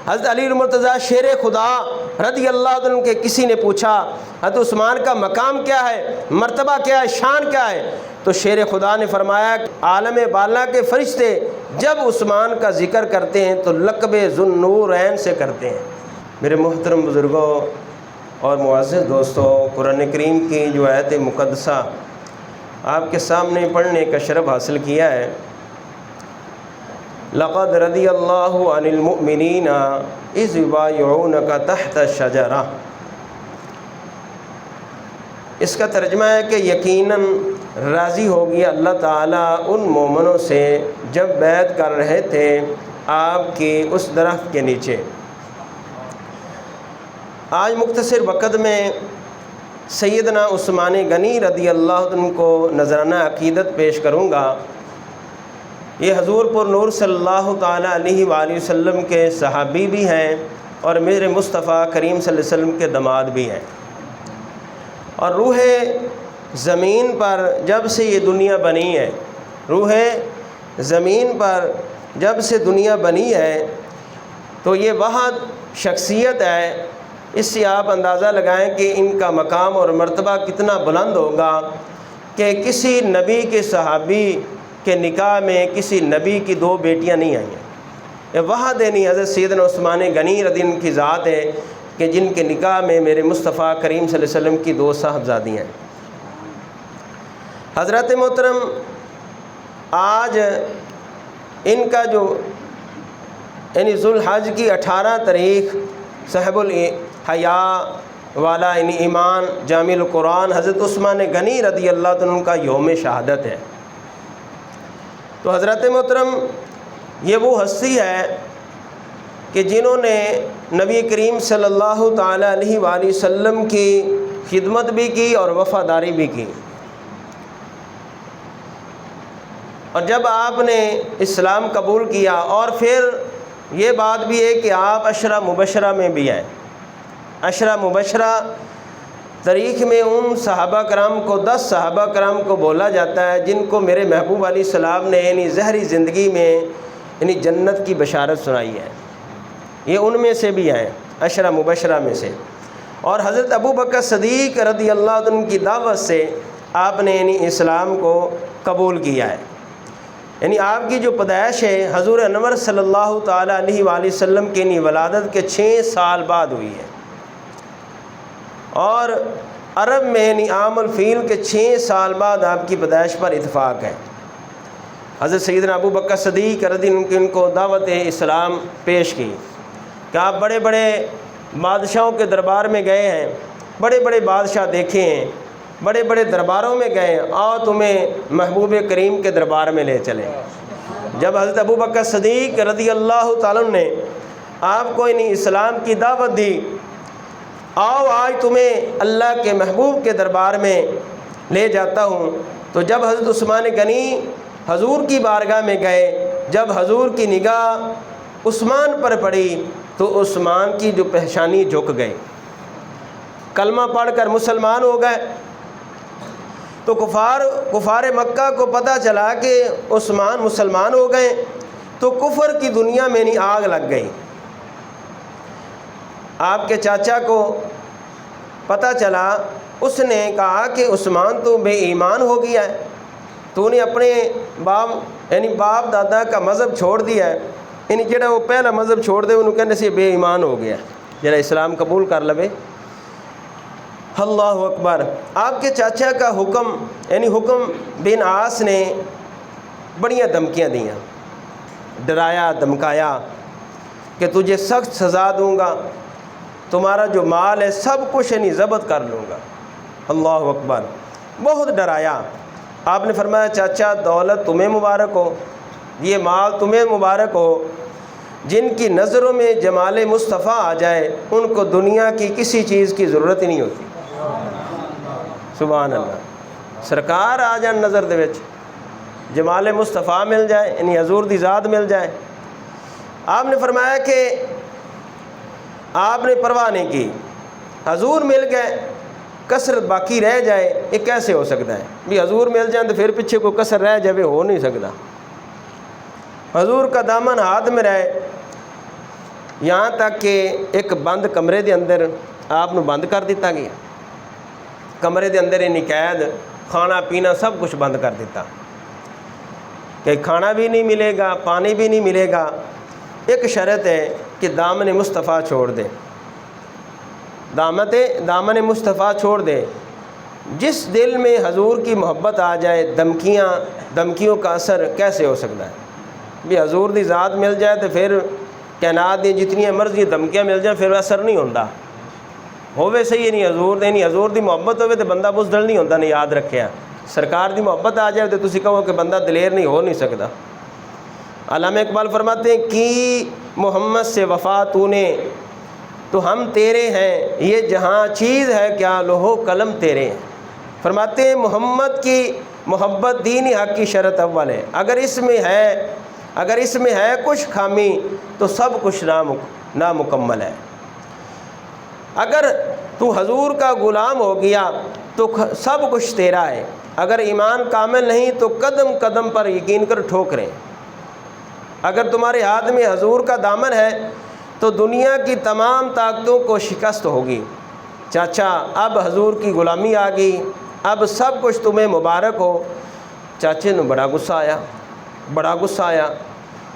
حضرت علی المرتضیٰ شیر خدا رضی اللہ عنہ کے کسی نے پوچھا حضرت عثمان کا مقام کیا ہے، مرتبہ کیا ہے، شان کیا ہے؟ تو شیر خدا نے فرمایا عالم بالا کے فرشتے جب عثمان کا ذکر کرتے ہیں تو لقب ذوالنورین سے کرتے ہیں۔ میرے محترم بزرگوں اور معزز دوستوں، قرآن کریم کی جو آیت مقدسہ آپ کے سامنے پڑھنے کا شرف حاصل کیا ہے، لقد رضی اللہ عن المؤمنین اذ یبایعونک تحت الشجرہ، اس کا ترجمہ ہے کہ یقیناً راضی ہو گیا اللہ تعالیٰ ان مومنوں سے جب بیعت کر رہے تھے آپ کی اس درخت کے نیچے۔ آج مختصر وقت میں سیدنا عثمان غنی رضی اللہ عنہ کو نذرانہ عقیدت پیش کروں گا۔ یہ حضور پر نور صلی اللہ تعالیٰ علیہ وآلہ وسلم کے صحابی بھی ہیں اور میرے مصطفیٰ کریم صلی اللہ علیہ وسلم کے داماد بھی ہیں، اور روح زمین پر جب سے یہ دنیا بنی ہے، روح زمین پر جب سے دنیا بنی ہے تو یہ واحد شخصیت ہے۔ اس سے آپ اندازہ لگائیں کہ ان کا مقام اور مرتبہ کتنا بلند ہوگا کہ کسی نبی کے صحابی کے نکاح میں کسی نبی کی دو بیٹیاں نہیں آئیں ہیں۔ یہ واحد نہیں حضرت سیدنا عثمان غنی رضی اللہ عنہ کی ذات ہے کہ جن کے نکاح میں میرے مصطفیٰ کریم صلی اللہ علیہ وسلم کی دو صاحبزادیاں ہیں۔ حضرت محترم، آج ان کا جو یعنی ذوالحج کی 18 تاریخ صاحب الحیا والا یعنی ایمان جامع القرآن حضرت عثمان غنی رضی اللہ عنہ کا یوم شہادت ہے۔ تو حضرت محترم، یہ وہ ہستی ہے کہ جنہوں نے نبی کریم صلی اللہ تعالیٰ علیہ وآلہ وسلم کی خدمت بھی کی اور وفاداری بھی کی، اور جب آپ نے اسلام قبول کیا اور پھر یہ بات بھی ہے کہ آپ عشرہ مبشرہ میں بھی ہیں۔ عشرہ مبشرہ تاریخ میں ان صحابہ کرام کو 10 صحابہ کرام کو بولا جاتا ہے جن کو میرے محبوب علیہ السلام نے یعنی ظہری زندگی میں یعنی جنت کی بشارت سنائی ہے، یہ ان میں سے بھی ہیں، عشرہ مبشرہ میں سے۔ اور حضرت ابو بکر صدیق رضی اللہ عنہ کی دعوت سے آپ نے یعنی اسلام کو قبول کیا ہے۔ یعنی آپ کی جو پیدائش ہے حضور انور صلی اللہ تعالیٰ علیہ وآلہ وسلم کے یعنی ولادت کے 6 سال بعد ہوئی ہے، اور عرب میں یعنی عام الفیل کے 6 سال بعد آپ کی پیدائش پر اتفاق ہے۔ حضرت سیدنا ابو بکر صدیق رضی اللہ عنہ کو دعوت اسلام پیش کی کہ آپ بڑے بڑے بادشاہوں کے دربار میں گئے ہیں، بڑے بڑے بادشاہ دیکھے ہیں، بڑے بڑے درباروں میں گئے، اور تمہیں محبوب کریم کے دربار میں لے چلیں۔ جب حضرت ابو بکر صدیق رضی اللہ تعالیٰ نے آپ کو یعنی اسلام کی دعوت دی، آؤ آج تمہیں اللہ کے محبوب کے دربار میں لے جاتا ہوں، تو جب حضرت عثمان غنی حضور کی بارگاہ میں گئے، جب حضور کی نگاہ عثمان پر پڑی تو عثمان کی جو پیشانی جھک گئی، کلمہ پڑھ کر مسلمان ہو گئے۔ تو کفار مکہ کو پتہ چلا کہ عثمان مسلمان ہو گئے، تو کفر کی دنیا میں نہیں آگ لگ گئی۔ آپ کے چاچا کو پتہ چلا، اس نے کہا کہ عثمان تو بے ایمان ہو گیا ہے، تو نے اپنے باپ دادا کا مذہب چھوڑ دیا ہے، یعنی جڑا وہ پہلا مذہب چھوڑ دے انہوں کہنے سے بے ایمان ہو گیا، جڑا اسلام قبول کر لوے۔ اللہ اکبر۔ آپ کے چاچا کا حکم یعنی حکم بن عاص نے بڑیاں دھمکیاں دیا، ڈرایا دھمکایا کہ تجھے سخت سزا دوں گا، تمہارا جو مال ہے سب کچھ یعنی ضبط کر لوں گا۔ اللہ اکبر، بہت ڈرایا۔ آپ نے فرمایا چاچا دولت تمہیں مبارک ہو، یہ مال تمہیں مبارک ہو، جن کی نظروں میں جمال مصطفیٰ آ جائے ان کو دنیا کی کسی چیز کی ضرورت ہی نہیں ہوتی۔ سبحان اللہ، سرکار آ جان نظر دے وچ، جمال مصطفیٰ مل جائے یعنی حضور دی ذات مل جائے۔ آپ نے فرمایا کہ آپ نے پرواہ نہیں کی، حضور مل گئے، کسر باقی رہ جائے یہ کیسے ہو سکتا ہے؟ بھی حضور مل جائیں تو پھر پیچھے کوئی کسر رہ جائے، ہو نہیں سکتا۔ حضور کا دامن ہاتھ میں رہے، یہاں تک کہ ایک بند کمرے دے اندر آپ نو بند کر دیتا گیا، کمرے دے اندر انہیں قید، کھانا پینا سب کچھ بند کر دیتا کہ کھانا بھی نہیں ملے گا، پانی بھی نہیں ملے گا۔ ایک شرط ہے کہ دامن مصطفیٰ چھوڑ دے، دامن مصطفیٰ چھوڑ دے۔ جس دل میں حضور کی محبت آ جائے، دھمکیوں کا اثر کیسے ہو سکتا ہے؟ بھی حضور دی ذات مل جائے تو پھر کائنات دی جتنی مرضی دھمکیاں مل جائیں پھر اثر نہیں ہوتا، ہوے صحیح نہیں حضور دے، نہیں حضور دی محبت ہوے تو بندہ بزدل نہیں ہوتا، نہیں یاد رکھیا۔ سرکار دی محبت آ جائے تو تسی کہو کہ بندہ دلیر نہیں ہو نہیں سکتا۔ علامہ اقبال فرماتے ہیں کی محمد سے وفا تو نے تو ہم تیرے ہیں، یہ جہاں چیز ہے کیا لوہو قلم تیرے ہیں۔ فرماتے ہیں محمد کی محبت دین حق کی شرط اول ہے، اگر اس میں ہے کچھ خامی تو سب کچھ نامکمل ہے۔ اگر تو حضور کا غلام ہو گیا تو سب کچھ تیرا ہے، اگر ایمان کامل نہیں تو قدم قدم پر یقین کر ٹھوکریں۔ اگر تمہارے ہاتھ میں حضور کا دامن ہے تو دنیا کی تمام طاقتوں کو شکست ہوگی۔ چاچا اب حضور کی غلامی آ گئی، اب سب کچھ تمہیں مبارک ہو۔ چاچے نے بڑا غصہ آیا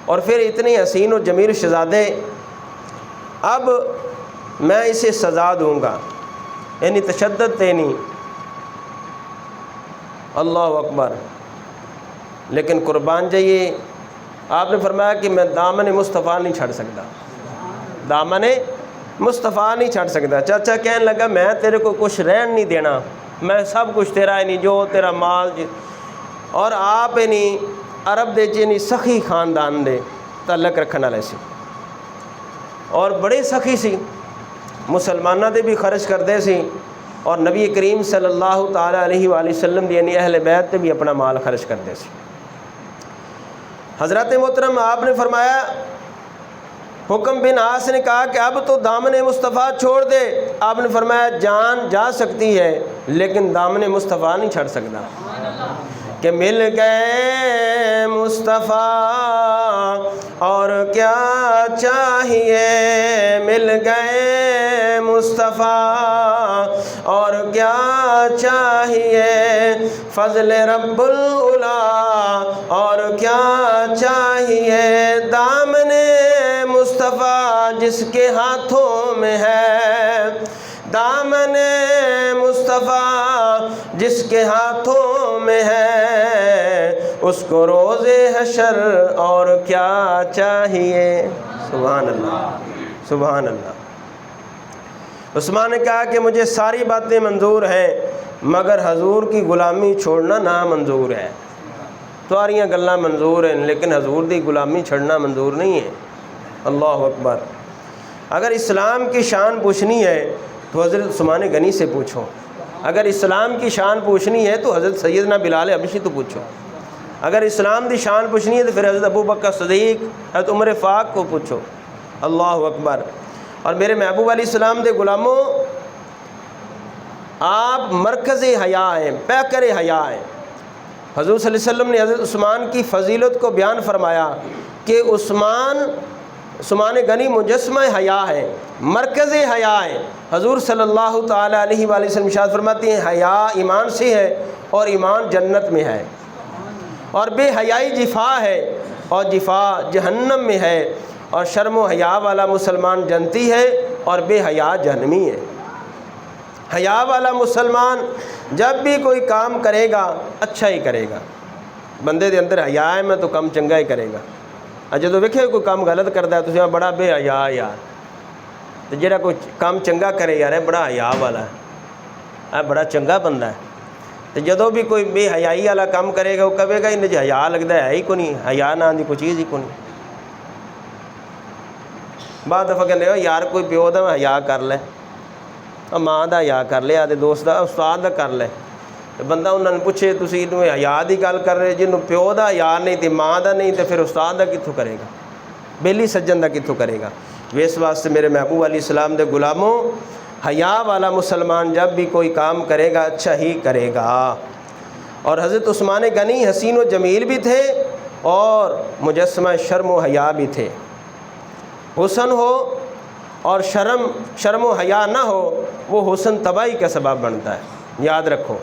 اور پھر اتنی حسین و جمیل شہزادے، اب میں اسے سزا دوں گا، یعنی تشدد دینی۔ اللہ اکبر۔ لیکن قربان جائیے، آپ نے فرمایا کہ میں دامن مصطفیٰ نہیں چھڑ سکتا، دامن مصطفیٰ نہیں چھڑ سکتا۔ چاچا کہنے لگا میں تیرے کو کچھ رہن نہیں دینا، میں سب کچھ تیرا ہے، نہیں جو تیرا مال اور آپ نہیں عرب دے نہیں سخی خاندان دے تعلق رکھنے والے سی اور بڑے سخی سی، مسلمانہ دے بھی خرچ کردے سی اور نبی کریم صلی اللہ تعالیٰ علیہ وآلہ وسلم یعنی اہل بیت تے بھی اپنا مال خرچ کردے سی۔ حضرت محترم آپ نے فرمایا، حکم بن عاص نے کہا کہ اب تو دامن مصطفیٰ چھوڑ دے۔ آپ نے فرمایا جان جا سکتی ہے لیکن دامن مصطفیٰ نہیں چھڑ سکتا۔ کہ مل گئے مصطفیٰ اور کیا چاہیے، مل گئے مصطفیٰ اور کیا چاہیے، فضل رب العلا اور کیا چاہیے، دامن مصطفیٰ جس کے ہاتھوں میں ہے، دامن مصطفیٰ جس کے ہاتھوں میں ہے، اس کو روز حشر اور کیا چاہیے۔ سبحان اللہ، سبحان اللہ۔ عثمان نے کہا کہ مجھے ساری باتیں منظور ہیں مگر حضور کی غلامی چھوڑنا نامنظور ہے۔ تمہاریاں گلاں منظور ہیں لیکن حضور دی غلامی چھڑنا منظور نہیں ہے۔ اللہ اکبر۔ اگر اسلام کی شان پوچھنی ہے تو حضرت عثمان غنی سے پوچھو، اگر اسلام کی شان پوچھنی ہے تو حضرت سیدنا بلال حبشی تو پوچھو، اگر اسلام دی شان پوچھنی ہے تو پھر حضرت ابو بکر صدیق، حضرت عمر فاروق کو پوچھو۔ اللہ اکبر۔ اور میرے محبوب علیہ السلام دے غلاموں، آپ مرکز حیا ہیں، پیکر حیا ہیں۔ حضور صلی اللہ علیہ وسلم نے حضرت عثمان کی فضیلت کو بیان فرمایا کہ عثمان غنی مجسمہ حیا ہے، مرکز حیا ہے۔ حضور صلی اللہ تعالیٰ علیہ وآلہ وسلم ارشاد فرماتے ہیں حیا ایمان سے ہے اور ایمان جنت میں ہے، اور بے حیائی جفا ہے اور جفا جہنم میں ہے، اور شرم و حیا والا مسلمان جنتی ہے اور بے حیا جہنمی ہے۔ حیا والا مسلمان جب بھی کوئی کام کرے گا اچھا ہی کرے گا، بندے دے اندر حیا ہے میں تو کم چنگا ہی کرے گا۔ جدو ویکھے کوئی کام غلط کرتا ہے تو بڑا بے حیا یار، تو جہاں کوئی کام چنگا کرے یار ہے بڑا حیا والا ہے، بڑا چنگا بندہ ہے۔ تو جدو بھی کوئی بے حیائی والا کام کرے گا وہ کہے گا انہیں حیا لگتا ہے ہی کو نہیں، حیا نام دی کوئی چیز ہی کو نہیں۔ بعض دفعہ کہتے ہو یار کوئی پیو دا حیا کر لے، ماں دا حیا کر لے، آدھے دوست دا استاد دا کر لے۔ بندہ انہوں نے پوچھے تسی انہوں حیا دی گل کر رہے، جنہوں پیو دا حیا نہیں تے ماں دا نہیں تے پھر استاد دا کتوں کرے گا، بیلی سجن دا کتوں کرے گا۔ اس واسطے میرے محبوب علیہ السلام دے غلاموں، حیا والا مسلمان جب بھی کوئی کام کرے گا اچھا ہی کرے گا۔ اور حضرت عثمان غنی حسین و جمیل بھی تھے اور مجسمہ شرم و حیا بھی تھے۔ حسن ہو اور شرم و حیا نہ ہو، وہ حسن تباہی کا سبب بنتا ہے۔ یاد رکھو،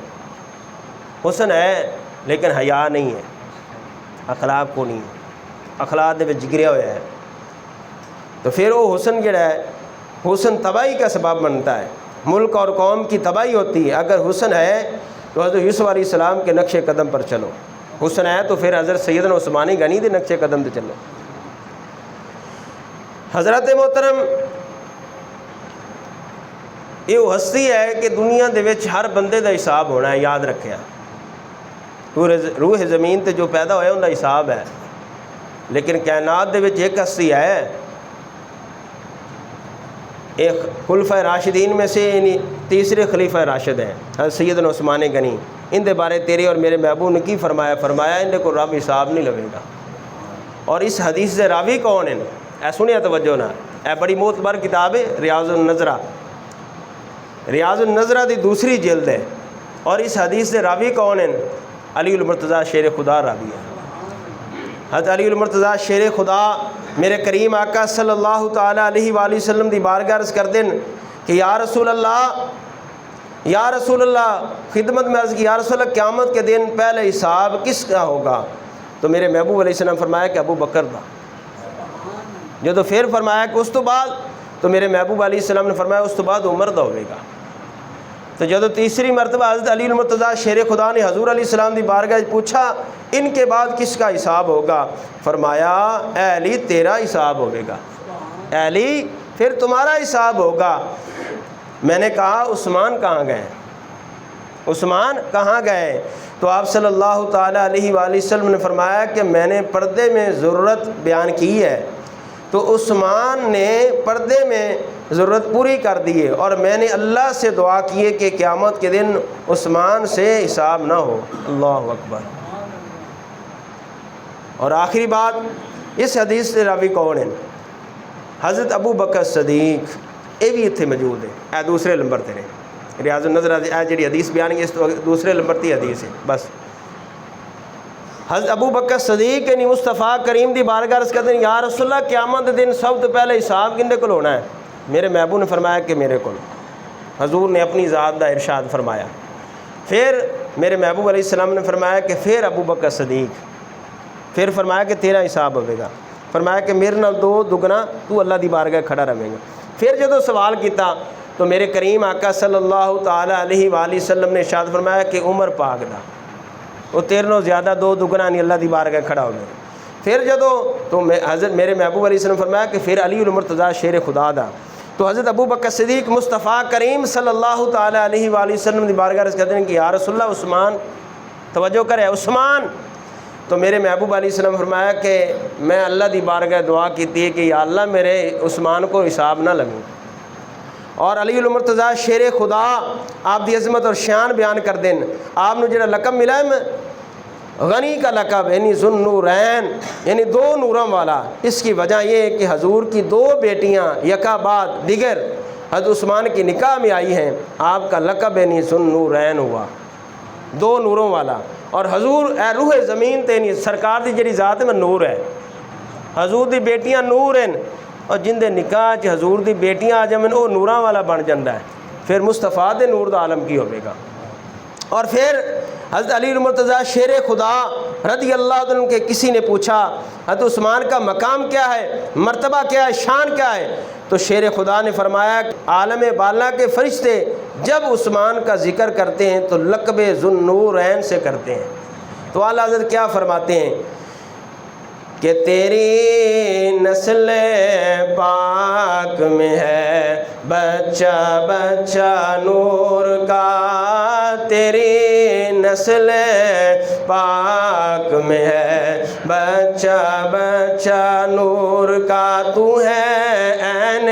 حسن ہے لیکن حیا نہیں ہے، اخلاق کو نہیں، اخلاق دے وچ گریا ہوا ہے، تو پھر وہ حسن جڑا ہے حسن تباہی کا سبب بنتا ہے، ملک اور قوم کی تباہی ہوتی ہے۔ اگر حسن ہے تو حضرت یوسف علیہ السلام کے نقش قدم پر چلو، حسن ہے تو پھر حضرت سیدنا عثمان غنی دے نقش قدم تے چلو۔ حضرت محترم، یہ ہستی ہے کہ دنیا دے وچ ہر بندے دا حساب ہونا ہے، یاد رکھیا۔ روح زمین تے جو پیدا ہوئے ان دا حساب ہے، لیکن کائنات دے وچ ایک ہستی ہے، ایک خلفۂ راشدین میں سے یعنی تیسرے خلیفہ راشد ہیں حضرت سیدنا عثمان غنی۔ ان دے بارے تیرے اور میرے محبوب نے کی فرمایا ان کو رب حساب نہیں لگے گا۔ اور اس حدیث دے راوی کون ہیں؟ اے سنیا توجہ نہ، اے بڑی معتبر کتاب ہے ریاض النظرہ، ریاض النظرہ دی دوسری جلد ہے، اور اس حدیث دے راوی کون ہیں؟ علی المرتضیٰ شیر خدا راوی ہے۔ حضرت علی المرتضیٰ شیر خدا میرے کریم آقا صلی اللہ تعالیٰ علیہ وآلہ وسلم دی بارگاہ عرض کر دیں کہ یا رسول اللہ، خدمت میں عرض کی یا رسول اللہ قیامت کے دن پہلے حساب کس کا ہوگا؟ تو میرے محبوب علیہ السلام فرمایا کہ ابو بکر دا۔ جو تو پھر فرمایا کہ اس تو بعد، تو میرے محبوب علیہ السلام نے فرمایا اس تو بعد عمر دا ہوئے گا۔ تو جب تیسری مرتبہ حضرت علی المرتضیٰ شیر خدا نے حضور علیہ السلام دی بارگاہ پوچھا ان کے بعد کس کا حساب ہوگا؟ فرمایا اے علی تیرا حساب ہوگے گا، اے علی پھر تمہارا حساب ہوگا۔ میں نے کہا عثمان کہاں گئے؟ عثمان کہاں گئے؟ تو آپ صلی اللہ تعالیٰ علیہ وآلہ وسلم نے فرمایا کہ میں نے پردے میں ضرورت بیان کی ہے، تو عثمان نے پردے میں ضرورت پوری کر دی ہے، اور میں نے اللہ سے دعا کی ہے کہ قیامت کے دن عثمان سے حساب نہ ہو۔ اللہ اکبر۔ اور آخری بات، اس حدیث سے راوی کون ہیں؟ حضرت ابو بکر صدیق، یہ بھی اتنے موجود ہے، اے دوسرے نمبر تے ریاض النظر اے جڑی حدیث بیان کی اس تو دوسرے نمبر تی حدیث ہے بس۔ حضرت ابو بکر صدیق یعنی مصطفیٰ کریم دی بارگاہ عرض کرتے ہیں یا رسول اللہ قیامت دن سب تو پہلے حساب کندے کول ہونا ہے؟ میرے محبوب نے فرمایا کہ میرے کول۔ حضور نے اپنی ذات دا ارشاد فرمایا۔ پھر میرے محبوب علیہ السلام نے فرمایا کہ پھر ابو بکر صدیق، پھر فرمایا کہ تیرا حساب ہوئے گا، فرمایا کہ میرے نال دو دگنا تو اللہ دی بارگاہ کھڑا رہے گا۔ پھر جدو سوال کیتا تو میرے کریم آقا صلی اللہ تعالیٰ علیہ وآلہ وسلم نے ارشاد فرمایا کہ عمر پاک دا وہ تیرے نو زیادہ دو دگنا نہیں اللہ دی بارگاہ کھڑا ہو گیا۔ پھر جدو تو حضرت میرے محبوب علیہ السلام فرمایا کہ پھر علی المرتضیٰ شیر خدا دا، تو حضرت ابو بکر صدیق مصطفیٰ کریم صلی اللہ تعالیٰ علیہ وآلہ وسلم دی بارگاہ عرض کرتے ہیں کہ یا رسول اللہ عثمان، توجہ کرے عثمان۔ تو میرے محبوب علیہ السلام فرمایا کہ میں اللہ دی بارگاہ دعا کیتی ہے کہ یا اللہ میرے عثمان کو حساب نہ لگوں۔ اور علی المرتضیٰ شیر خدا آپ دی عظمت اور شان بیان کر دیں، آپ نے جڑا لقب ملا ہے غنی کا لقب یعنی ذو نورین یعنی دو نوروں والا، اس کی وجہ یہ ہے کہ حضور کی دو بیٹیاں یکا بعد دیگر حضرت عثمان کی نکاح میں آئی ہیں، آپ کا لقب یعنی ذو نورین ہوا، دو نوروں والا۔ اور حضور اے روح زمین تے نہیں سرکار دی جڑی ذات ہے میں نور ہے، حضور دی بیٹیاں نور ہیں، اور جن دے نکاح چ حضور دی بیٹیاں آ جائیں وہ نوراں والا بن جاتا ہے، پھر مصطفیٰ دے نور دا عالم کی ہوئے گا۔ اور پھر حضرت علی المرتضیٰ شیر خدا رضی اللہ عنہ کے کسی نے پوچھا حضرت عثمان کا مقام کیا ہے، مرتبہ کیا ہے، شان کیا ہے؟ تو شیر خدا نے فرمایا عالم بالا کے فرشتے جب عثمان کا ذکر کرتے ہیں تو لقب ذو النورین سے کرتے ہیں۔ تو اعلیٰ حضرت کیا فرماتے ہیں کہ تیری نسل پاک میں ہے بچہ بچہ نور کا، تیری نسل پاک میں ہے بچہ بچہ نور کا، تو ہے عین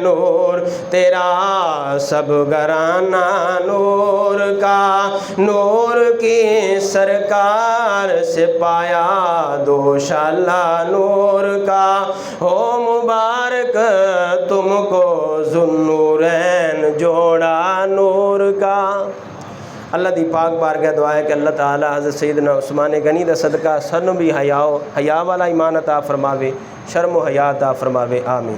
نور تیرا سب گھرانہ نور کا، نور کی سرکار سے پایا دوشالہ نور کا، ہو مبارک تم کو ذو النورین جوڑا نور کا۔ اللہ دی پاک بارگاہ دعا ہے کہ اللہ تعالیٰ حضرت سیدنا عثمان غنی دا صدقہ سنوں بھی حیا والا ایمان عطا فرماوے، شرم و حیا عطا فرماوے، آمین۔